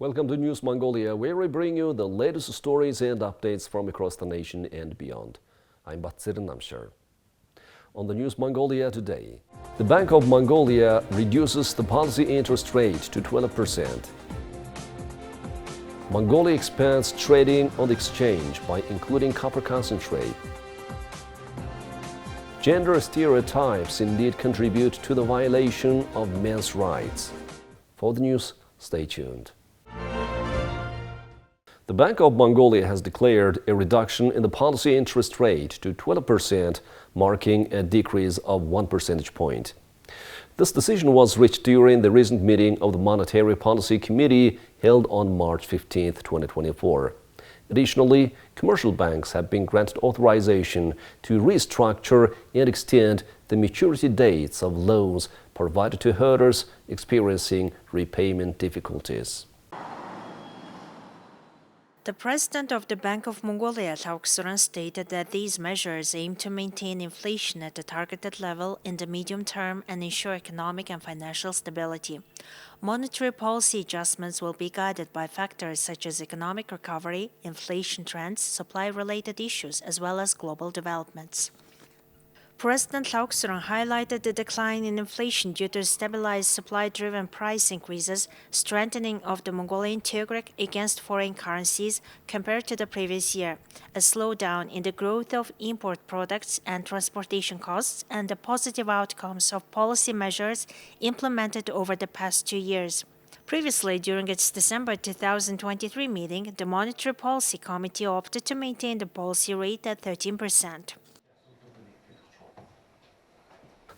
Welcome to News Mongolia, where we bring you the latest stories and updates from across the nation and beyond. I'm Batsirin Namshar. On the News Mongolia today, the Bank of Mongolia reduces the policy interest rate to 12%. Mongolia expands trading on the exchange by including copper concentrate. Gender stereotypes indeed contribute to the violation of men's rights. For the news, stay tuned. The Bank of Mongolia has declared a reduction in the policy interest rate to 12%, marking a decrease of 1 percentage point. This decision was reached during the recent meeting of the Monetary Policy Committee held on March 15, 2024. Additionally, commercial banks have been granted authorization to restructure and extend the maturity dates of loans provided to holders experiencing repayment difficulties. The president of the Bank of Mongolia, stated that these measures aim to maintain inflation at the targeted level in the medium term and ensure economic and financial stability. Monetary policy adjustments will be guided by factors such as economic recovery, inflation trends, supply-related issues, as well as global developments. President Lauksuran highlighted the decline in inflation due to stabilized supply-driven price increases, strengthening of the Mongolian tugrek against foreign currencies compared to the previous year, a slowdown in the growth of import products and transportation costs, and the positive outcomes of policy measures implemented over the past 2 years. Previously, during its December 2023 meeting, the Monetary Policy Committee opted to maintain the policy rate at 13%.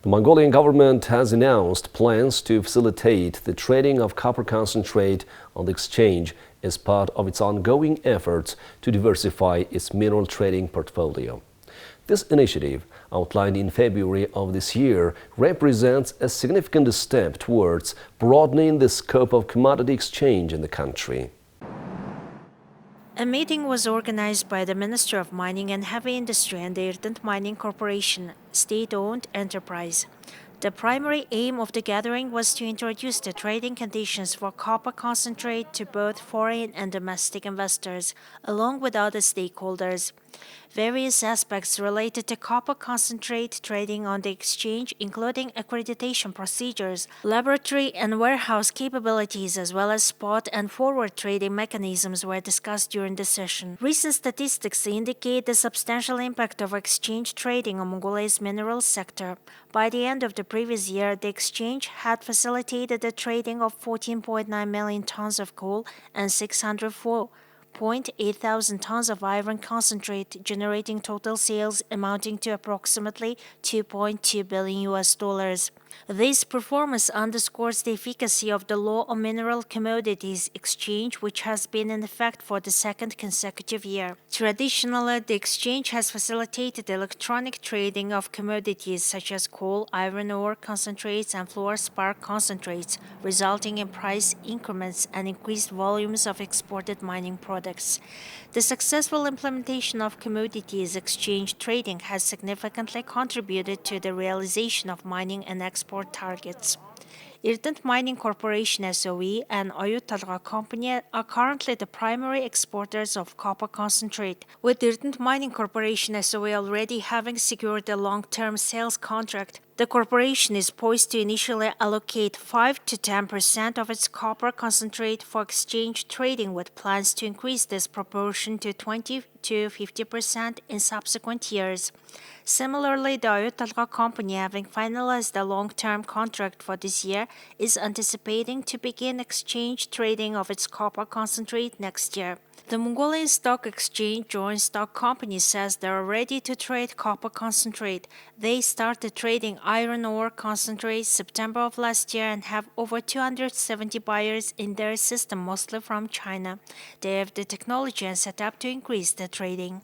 The Mongolian government has announced plans to facilitate the trading of copper concentrate on the exchange as part of its ongoing efforts to diversify its mineral trading portfolio. This initiative, outlined in February of this year, represents a significant step towards broadening the scope of commodity exchange in the country. A meeting was organized by the Minister of Mining and Heavy Industry and the Irdent Mining Corporation, state-owned enterprise. The primary aim of the gathering was to introduce the trading conditions for copper concentrate to both foreign and domestic investors, along with other stakeholders. Various aspects related to copper concentrate trading on the exchange, including accreditation procedures, laboratory and warehouse capabilities, as well as spot and forward trading mechanisms, were discussed during the session. Recent statistics indicate the substantial impact of exchange trading on Mongolia's minerals sector. By the end of the previous year, the exchange had facilitated the trading of 14.9 million tons of coal and 604.8 thousand tons of iron concentrate, generating total sales amounting to approximately $2.2 billion. This performance underscores the efficacy of the law on mineral commodities exchange, which has been in effect for the second consecutive year. Traditionally, the exchange has facilitated electronic trading of commodities such as coal, iron ore concentrates, and fluorspar concentrates, resulting in price increments and increased volumes of exported mining products. The successful implementation of commodities exchange trading has significantly contributed to the realization of mining and export targets. Irdent Mining Corporation SOE and Oyu Tolgoi Company are currently the primary exporters of copper concentrate, with Irdent Mining Corporation SOE already having secured a long-term sales contract. The corporation is poised to initially allocate 5 to 10% of its copper concentrate for exchange trading, with plans to increase this proportion to 20 to 50% in subsequent years. Similarly, the Oyu Tolgoi Company, having finalized a long-term contract for this year, is anticipating to begin exchange trading of its copper concentrate next year. The Mongolian Stock Exchange Joint Stock Company says they are ready to trade copper concentrate. They started trading iron ore concentrate September of last year and have over 270 buyers in their system, mostly from China. They have the technology and setup to increase the trading.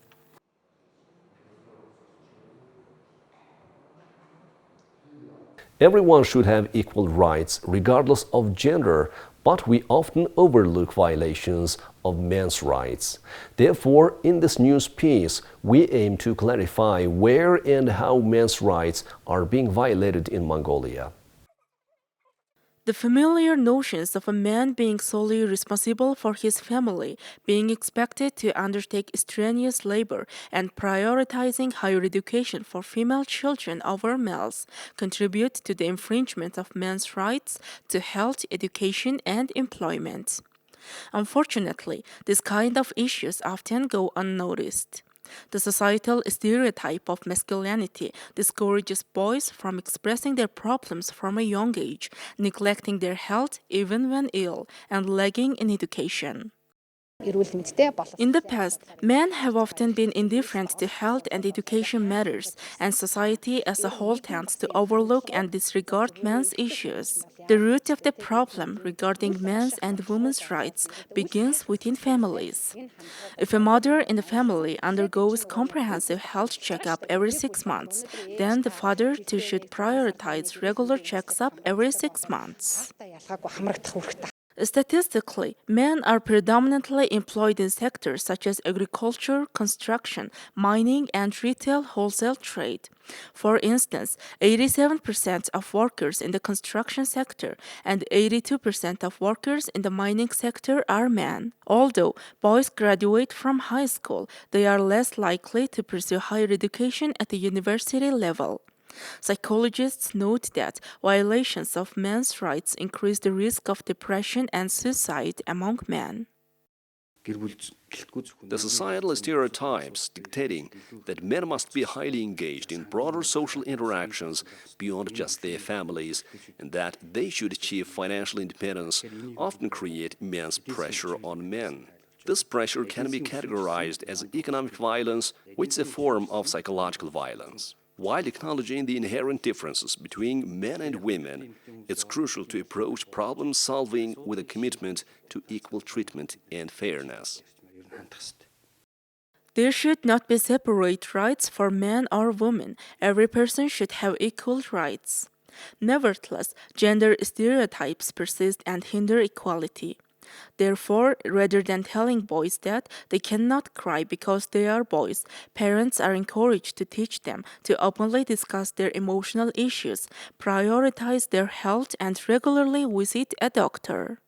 Everyone should have equal rights, regardless of gender, but we often overlook violations of men's rights. Therefore, in this news piece, we aim to clarify where and how men's rights are being violated in Mongolia. The familiar notions of a man being solely responsible for his family, being expected to undertake strenuous labor, and prioritizing higher education for female children over males contribute to the infringement of men's rights to health, education, and employment. Unfortunately, this kind of issues often go unnoticed. The societal stereotype of masculinity discourages boys from expressing their problems from a young age, neglecting their health even when ill, and lagging in education. In the past, men have often been indifferent to health and education matters, and society as a whole tends to overlook and disregard men's issues. The root of the problem regarding men's and women's rights begins within families. If a mother in the family undergoes comprehensive health checkup every 6 months, then the father too should prioritize regular checkup every 6 months. Statistically, men are predominantly employed in sectors such as agriculture, construction, mining, and retail wholesale trade. For instance, 87% of workers in the construction sector and 82% of workers in the mining sector are men. Although boys graduate from high school, they are less likely to pursue higher education at the university level. Psychologists note that violations of men's rights increase the risk of depression and suicide among men. The societal stereotypes dictating that men must be highly engaged in broader social interactions beyond just their families and that they should achieve financial independence often create immense pressure on men. This pressure can be categorized as economic violence, which is a form of psychological violence. While acknowledging the inherent differences between men and women, it's crucial to approach problem solving with a commitment to equal treatment and fairness. There should not be separate rights for men or women. Every person should have equal rights. Nevertheless, gender stereotypes persist and hinder equality. Therefore, rather than telling boys that they cannot cry because they are boys, parents are encouraged to teach them to openly discuss their emotional issues, prioritize their health, and regularly visit a doctor.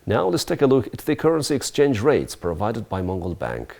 Now let's take a look at the currency exchange rates provided by Mongol Bank.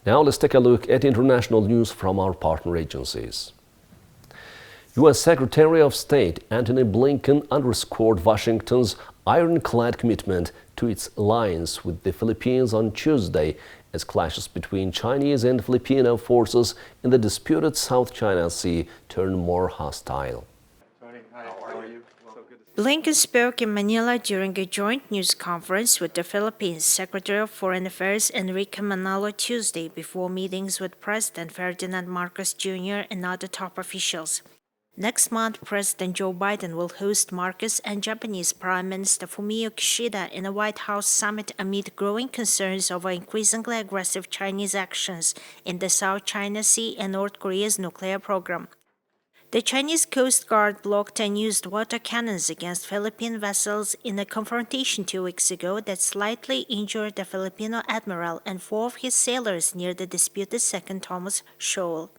Now let's take a look at international news from our partner agencies. U.S. Secretary of State Antony Blinken underscored Washington's ironclad commitment to its alliance with the Philippines on Tuesday as clashes between Chinese and Filipino forces in the disputed South China Sea turned more hostile. Blinken spoke in Manila during a joint news conference with the Philippines Secretary of Foreign Affairs Enrique Manalo Tuesday before meetings with President Ferdinand Marcos Jr. and other top officials. Next month, President Joe Biden will host Marcos and Japanese Prime Minister Fumio Kishida in a White House summit amid growing concerns over increasingly aggressive Chinese actions in the South China Sea and North Korea's nuclear program. The Chinese Coast Guard blocked and used water cannons against Philippine vessels in a confrontation 2 weeks ago that slightly injured a Filipino admiral and 4 of his sailors near the disputed Second Thomas Shoal.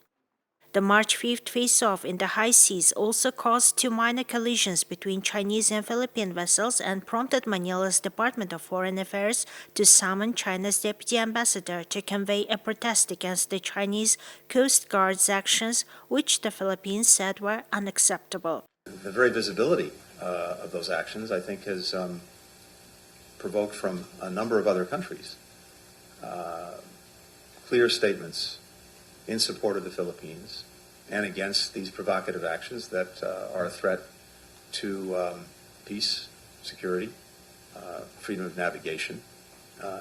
The March 5th face-off in the high seas also caused 2 minor collisions between Chinese and Philippine vessels and prompted Manila's Department of Foreign Affairs to summon China's deputy ambassador to convey a protest against the Chinese Coast Guard's actions, which the Philippines said were unacceptable. The very visibility of those actions, I think, has provoked from a number of other countries clear statements in support of the Philippines and against these provocative actions that are a threat to peace, security, freedom of navigation,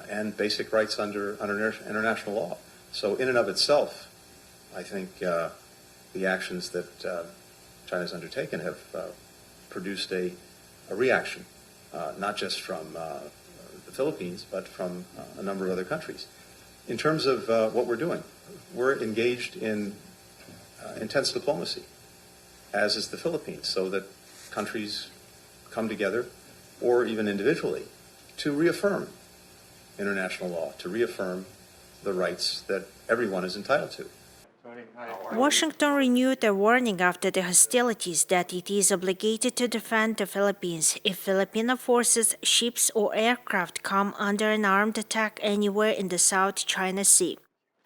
and basic rights under international law. So in and of itself, I think the actions that China's undertaken have produced a reaction, not just from the Philippines, but from a number of other countries. In terms of what we're doing, we're engaged in intense diplomacy, as is the Philippines, so that countries come together, or even individually, to reaffirm international law, to reaffirm the rights that everyone is entitled to. Washington renewed a warning after the hostilities that it is obligated to defend the Philippines if Filipino forces, ships, or aircraft come under an armed attack anywhere in the South China Sea.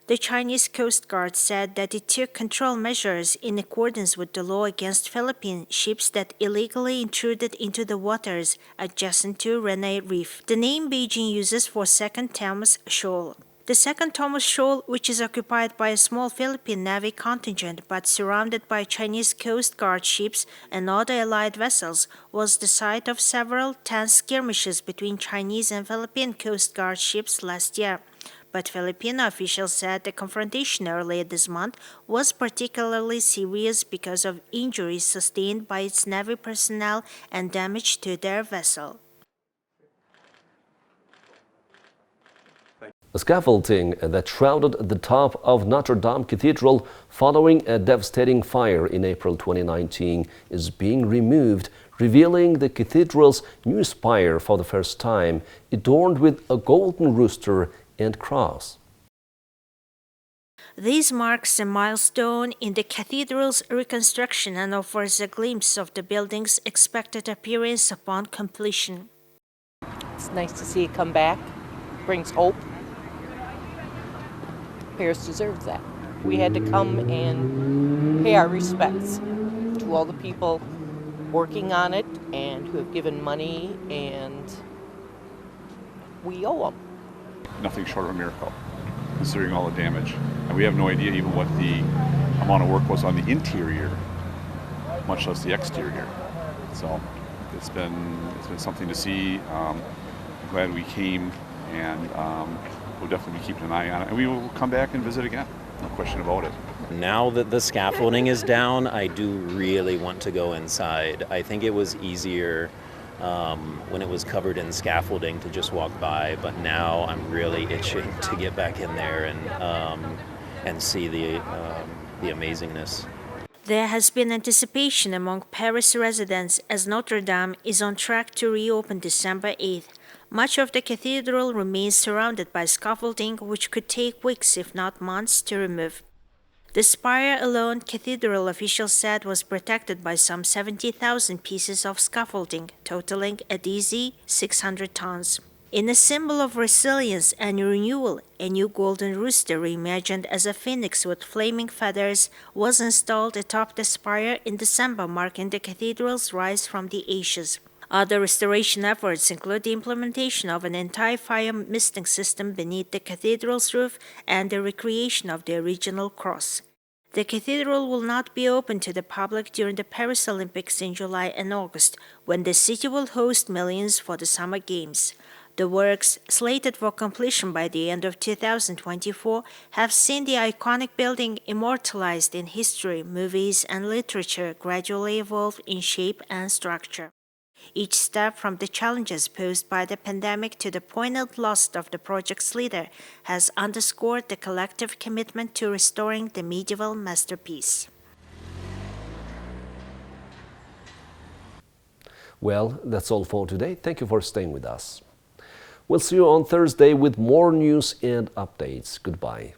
The Chinese Coast Guard said that it took control measures in accordance with the law against Philippine ships that illegally intruded into the waters adjacent to Renai Reef, the name Beijing uses for Second Thomas Shoal. The Second Thomas Shoal, which is occupied by a small Philippine Navy contingent but surrounded by Chinese Coast Guard ships and other allied vessels, was the site of several tense skirmishes between Chinese and Philippine Coast Guard ships last year. But Filipino officials said the confrontation earlier this month was particularly serious because of injuries sustained by its Navy personnel and damage to their vessel. A scaffolding that shrouded the top of Notre Dame Cathedral following a devastating fire in April 2019 is being removed, revealing the cathedral's new spire for the first time, adorned with a golden rooster and cross. This marks a milestone in the cathedral's reconstruction and offers a glimpse of the building's expected appearance upon completion. It's nice to see it come back. Brings hope. Paris deserves that. We had to come and pay our respects to all the people working on it and who have given money, and we owe them. Nothing short of a miracle, considering all the damage. And we have no idea even what the amount of work was on the interior, much less the exterior. So it's been something to see. I'm glad we came, and we'll definitely be keeping an eye on it. And we will come back and visit again, no question about it. Now that the scaffolding is down, I do really want to go inside. I think it was easier when it was covered in scaffolding to just walk by, but now I'm really itching to get back in there and see the amazingness. There has been anticipation among Paris residents as Notre Dame is on track to reopen December 8th. Much of the cathedral remains surrounded by scaffolding, which could take weeks if not months to remove. The spire alone, cathedral officials said, was protected by some 70,000 pieces of scaffolding, totaling a dizzy 600 tons. In a symbol of resilience and renewal, a new golden rooster reimagined as a phoenix with flaming feathers was installed atop the spire in December, marking the cathedral's rise from the ashes. Other restoration efforts include the implementation of an anti-fire misting system beneath the cathedral's roof and the recreation of the original cross. The cathedral will not be open to the public during the Paris Olympics in July and August, when the city will host millions for the Summer Games. The works, slated for completion by the end of 2024, have seen the iconic building immortalized in history, movies, and literature gradually evolve in shape and structure. Each step, from the challenges posed by the pandemic to the poignant loss of the project's leader, has underscored the collective commitment to restoring the medieval masterpiece. Well, that's all for today. Thank you for staying with us. We'll see you on Thursday with more news and updates. Goodbye.